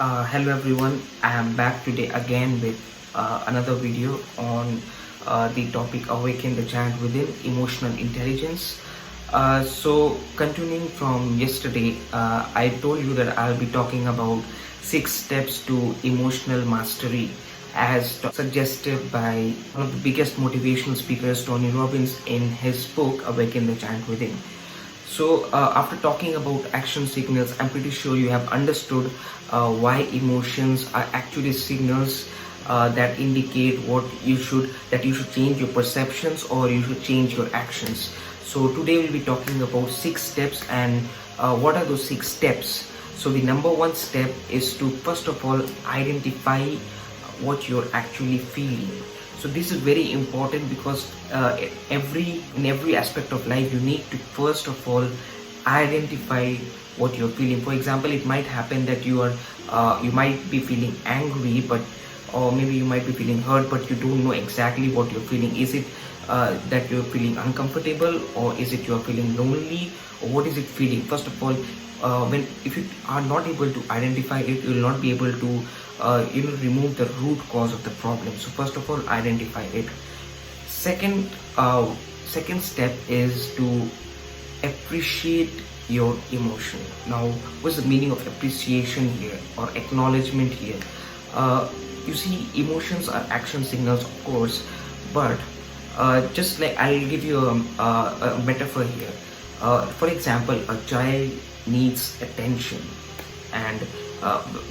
Hello everyone, I am back today again with another video on the topic Awaken the Giant Within Emotional Intelligence. So, continuing from yesterday, I told you that I'll be talking about 6 steps to emotional mastery as suggested by one of the biggest motivational speakers, Tony Robbins, in his book Awaken the Giant Within. So, after talking about action signals, I'm pretty sure you have understood why emotions are actually signals that indicate that you should change your perceptions or you should change your actions. So, today we'll be talking about 6 steps, and what are those 6 steps? So, the number one step is to first of all identify what you're actually feeling. So this is very important because in every aspect of life you need to first of all identify what you're feeling. For example, it might happen that you might be feeling angry, or maybe you might be feeling hurt, but you don't know exactly what you're feeling. Is it that you're feeling uncomfortable, or is it you're feeling lonely, or what is it feeling? First of all, if you are not able to identify it, you will not be able to remove the root cause of the problem. So first of all, identify it. Second step is to appreciate your emotion. Now, what's the meaning of appreciation here or acknowledgement here? You see, emotions are action signals, of course, but just like I'll give you a metaphor here. For example, a child needs attention, and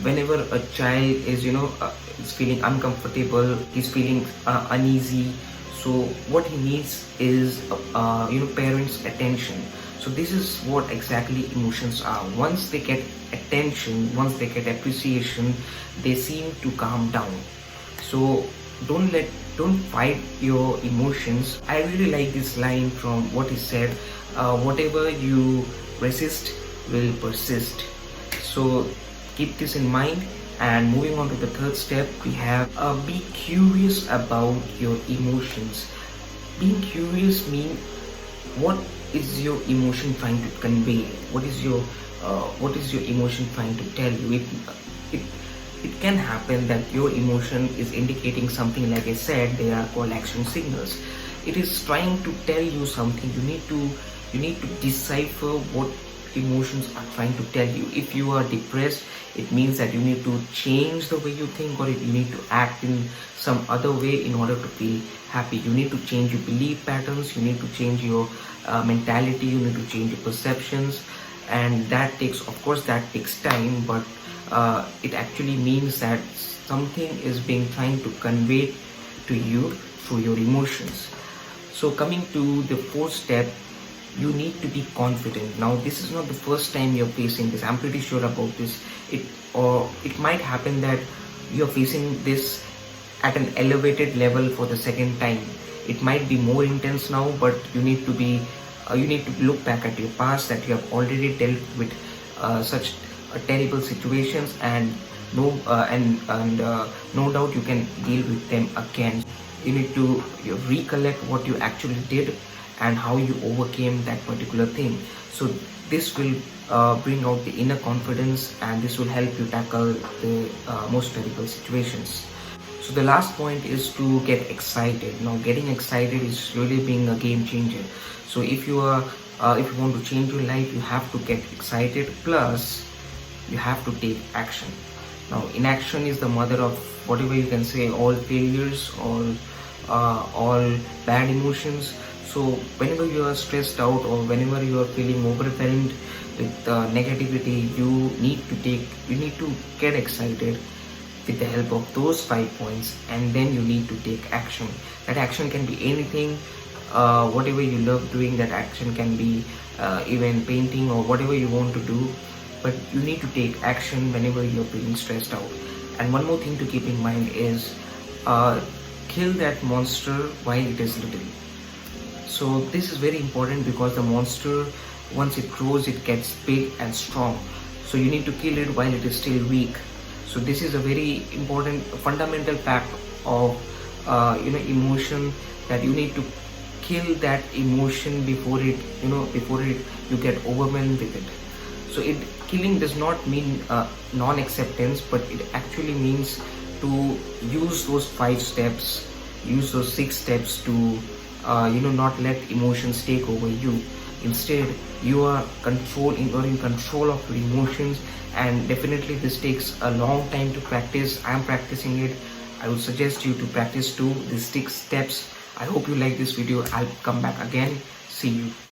whenever a child is feeling uncomfortable, he's feeling uneasy, so what he needs is parents attention. So this is what exactly emotions are. Once they get attention, once they get appreciation, they seem to calm down. So don't fight your emotions. I really like this line from what he said, whatever you resist will persist. So keep this in mind. And moving on to the third step, we have be curious about your emotions. Being curious means, what is your emotion trying to convey? What is your emotion trying to tell you? It can happen that your emotion is indicating something. Like I said, they are called action signals. It is trying to tell you something. You need to decipher what emotions are trying to tell you. If you are depressed, it means that you need to change the way you think, or you need to act in some other way in order to feel happy. You need to change your belief patterns, you need to change your mentality, you need to change your perceptions, and that takes time, but it actually means that something is being trying to convey to you through your emotions. So coming to the fourth step, you need to be confident. Now, this is not the first time you're facing this. I'm pretty sure about this. It might happen that you're facing this at an elevated level for the second time. It might be more intense now, but you need to look back at your past, that you have already dealt with such terrible situations, and no doubt you can deal with them again. You need to recollect what you actually did and how you overcame that particular thing. So this will bring out the inner confidence, and this will help you tackle the most terrible situations. So the last point is to get excited. Now, getting excited is really being a game changer. So if you want to change your life, you have to get excited, plus you have to take action. Now, inaction is the mother of whatever you can say, all failures, all bad emotions. So whenever you are stressed out, or whenever you are feeling overwhelmed with negativity, you need to get excited with the help of those 5 points, and then you need to take action. That action can be anything, whatever you love doing. That action can be even painting or whatever you want to do, but you need to take action whenever you're feeling stressed out. And one more thing to keep in mind is kill that monster while it is little. So this is very important, because the monster, once it grows, it gets big and strong. So you need to kill it while it is still weak. So this is a very important fundamental fact of emotion, that you need to kill that emotion before you get overwhelmed with it. So killing does not mean non-acceptance, but it actually means to use those 5 steps, use those 6 steps to not let emotions take over you. Instead, you are in control of your emotions, and definitely this takes a long time to practice. I am practicing it. I would suggest you to practice too these 6 steps. I hope you like this video. I'll come back again. See you.